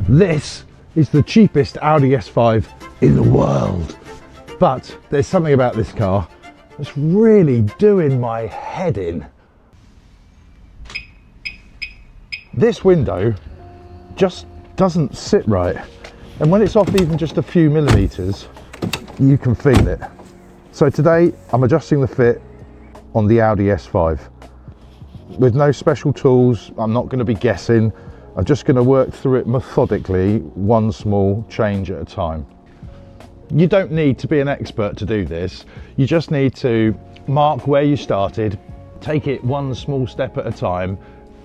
This is the cheapest Audi S5 in the world. But there's something about this car that's really doing my head in. This window just doesn't sit right. And when it's off even just a few millimeters, you can feel it. So today I'm adjusting the fit on the Audi S5. With no special tools, I'm not going to be guessing. I'm just going to work through it methodically, one small change at a time. You don't need to be an expert to do this. You just need to mark where you started, take it one small step at a time,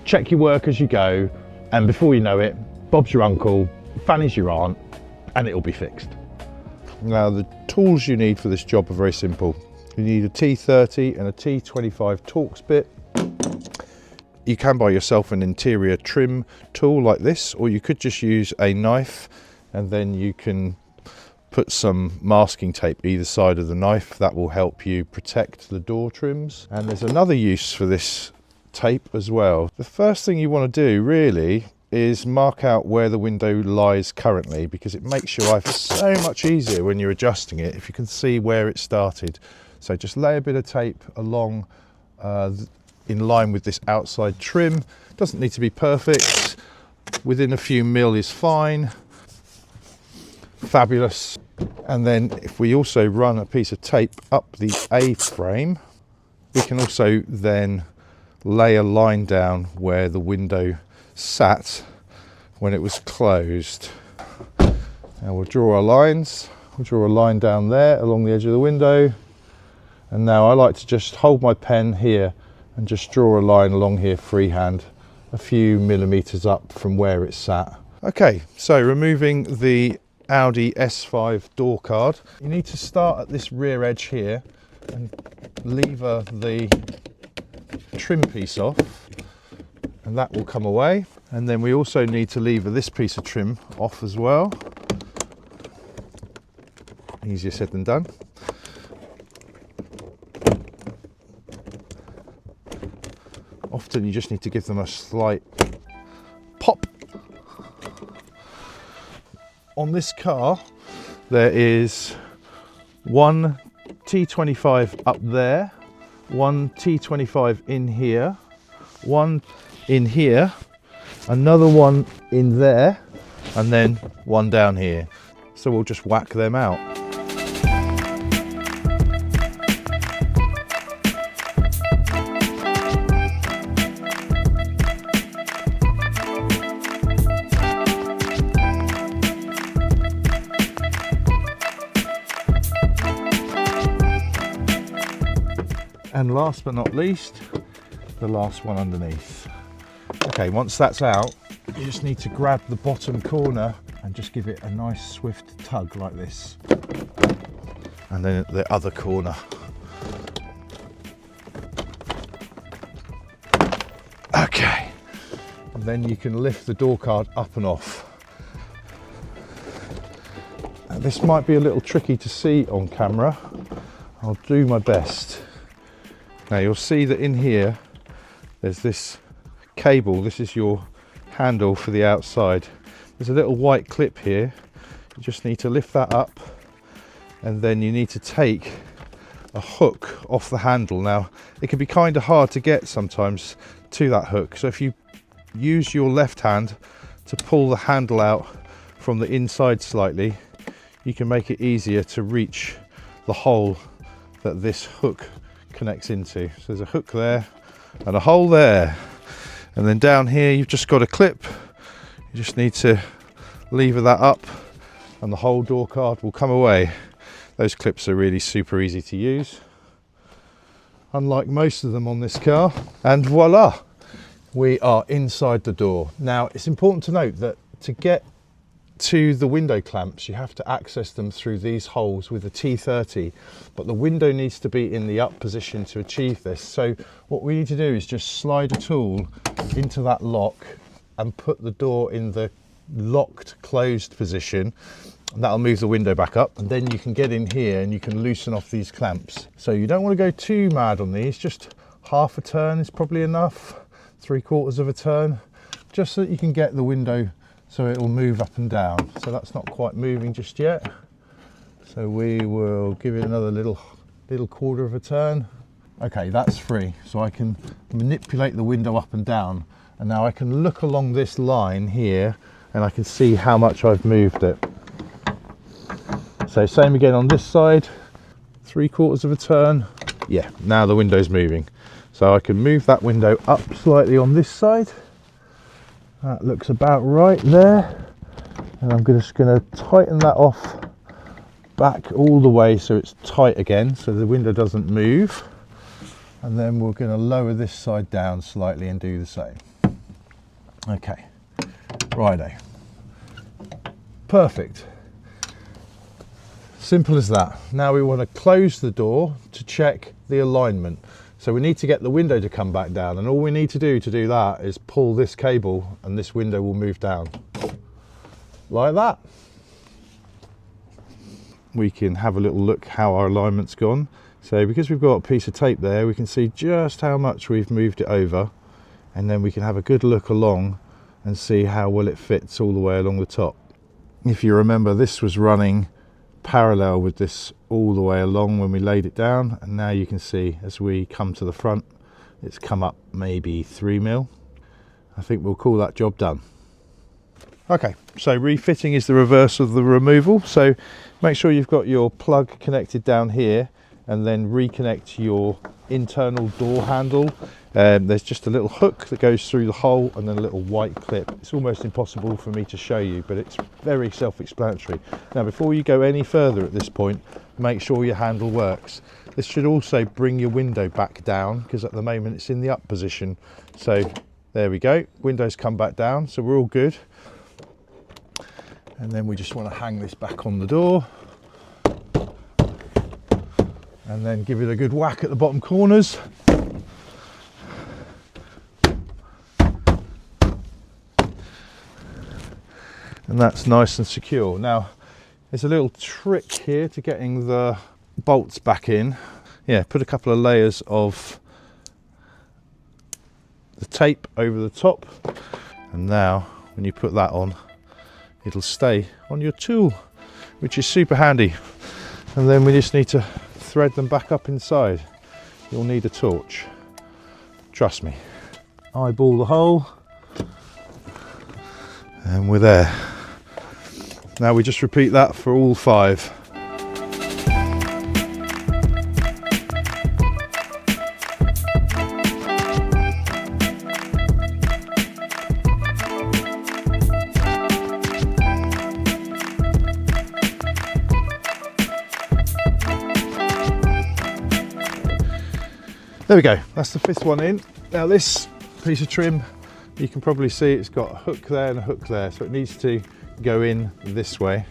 check your work as you go, and before you know it, Bob's your uncle, Fanny's your aunt, and it'll be fixed. Now, the tools you need for this job are very simple. You need a T30 and a T25 Torx bit. You can buy yourself an interior trim tool like this, or you could just use a knife and then you can put some masking tape either side of the knife. That will help you protect the door trims. And there's another use for this tape as well. The first thing you want to do really is mark out where the window lies currently, because it makes your life so much easier when you're adjusting it if you can see where it started. So just lay a bit of tape along in line with this outside trim. Doesn't need to be perfect, within a few mil is fine. Fabulous. And then if we also run a piece of tape up the A-frame, we can also then lay a line down where the window sat when it was closed. Now we'll draw our lines. We'll draw a line down there along the edge of the window. And now I like to just hold my pen here and just draw a line along here freehand, a few millimeters up from where it sat. Okay, so removing the Audi S5 door card, you need to start at this rear edge here and lever the trim piece off, and that will come away. And then we also need to lever this piece of trim off as well. Easier said than done. Often you just need to give them a slight pop. On this car, there is one T25 up there, one T25 in here, one in here, another one in there, and then one down here. So we'll just whack them out. And last but not least, the last one underneath. Okay, once that's out, you just need to grab the bottom corner and just give it a nice swift tug like this. And then the other corner. Okay, and then you can lift the door card up and off. Now, this might be a little tricky to see on camera. I'll do my best. Now you'll see that in here, there's this cable. This is your handle for the outside. There's a little white clip here. You just need to lift that up, and then you need to take a hook off the handle. Now, it can be kind of hard to get sometimes to that hook. So if you use your left hand to pull the handle out from the inside slightly, you can make it easier to reach the hole that this hook connects into. So there's a hook there and a hole there, and then down here you've just got a clip. You just need to lever that up and the whole door card will come away. Those clips are really super easy to use, unlike most of them on this car. And voila, we are inside the door. Now it's important to note that to get to the window clamps, you have to access them through these holes with a T30, but the window needs to be in the up position to achieve this. So what we need to do is just slide a tool into that lock and put the door in the locked closed position, and that'll move the window back up, and then you can get in here and you can loosen off these clamps. So you don't want to go too mad on these, just half a turn is probably enough, 3/4 of a turn, just so that you can get the window so it will move up and down. So that's not quite moving just yet. So we will give it another little quarter of a turn. Okay, that's free. So I can manipulate the window up and down. And now I can look along this line here and I can see how much I've moved it. So same again on this side, 3/4 of a turn. Yeah, now the window's moving. So I can move that window up slightly on this side. That looks about right there. And I'm just going to tighten that off back all the way so it's tight again, so the window doesn't move. And then we're going to lower this side down slightly and do the same. Okay, righto. Perfect. Simple as that. Now we want to close the door to check the alignment. So we need to get the window to come back down, and all we need to do that is pull this cable and this window will move down. Like that. We can have a little look how our alignment's gone. So because we've got a piece of tape there, we can see just how much we've moved it over, and then we can have a good look along and see how well it fits all the way along the top. If you remember, this was running parallel with this all the way along when we laid it down, and now you can see as we come to the front it's come up maybe 3 mil. I think we'll call that job done. Okay, so refitting is the reverse of the removal. So make sure you've got your plug connected down here, and then reconnect your internal door handle. There's just a little hook that goes through the hole and then a little white clip. It's almost impossible for me to show you, but it's very self-explanatory. Now before you go any further at this point, make sure your handle works. This should also bring your window back down, because at the moment it's in the up position. So there we go, window's come back down, so we're all good. And then we just want to hang this back on the door and then give it a good whack at the bottom corners. And that's nice and secure. Now there's a little trick here to getting the bolts back in. Yeah, put a couple of layers of the tape over the top, and now when you put that on, it'll stay on your tool, which is super handy. And then we just need to thread them back up inside. You'll need a torch, trust me. Eyeball the hole, and we're there. Now we just repeat that for all 5. There we go, that's the 5th one in. Now this piece of trim, you can probably see it's got a hook there and a hook there, so it needs to go in this way.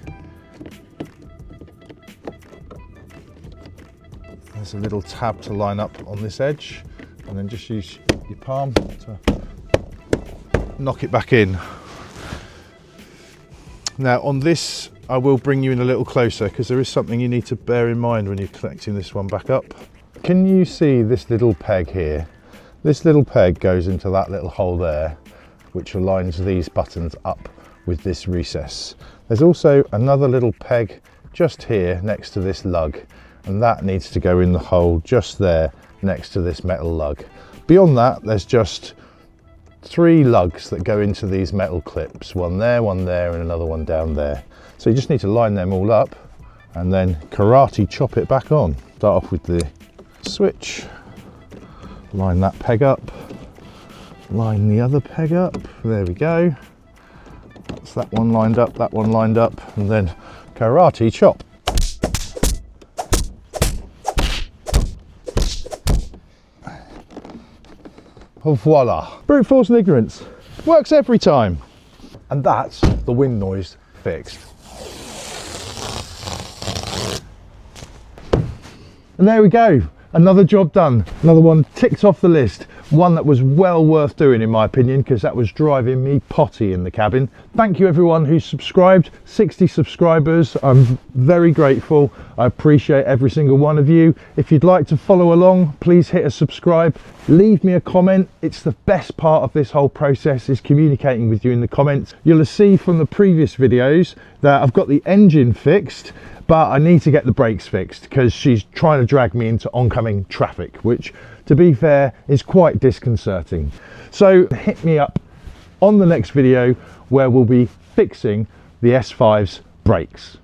There's a little tab to line up on this edge, and then just use your palm to knock it back in. Now on this, I will bring you in a little closer, because there is something you need to bear in mind when you're connecting this one back up. Can you see this little peg here? This little peg goes into that little hole there, which aligns these buttons up with this recess. There's also another little peg just here next to this lug, and that needs to go in the hole just there next to this metal lug. Beyond that, there's just 3 lugs that go into these metal clips, one there, and another one down there. So you just need to line them all up and then karate chop it back on. Start off with the switch, line that peg up, line the other peg up, there we go. That's that one lined up, that one lined up, and then karate chop. Oh, voila, brute force and ignorance, works every time. And that's the wind noise fixed. And there we go. Another job done, another one ticked off the list. one that was well worth doing in my opinion, because that was driving me potty in the cabin. Thank you everyone who's subscribed. 60 subscribers, I'm very grateful. I appreciate every single one of you. If you'd like to follow along, please hit a subscribe, leave me a comment. It's the best part of this whole process, is communicating with you in the comments. You'll see from the previous videos that I've got the engine fixed, but I need to get the brakes fixed because she's trying to drag me into oncoming traffic, which to be fair is quite disconcerting. So hit me up on the next video where we'll be fixing the S5's brakes.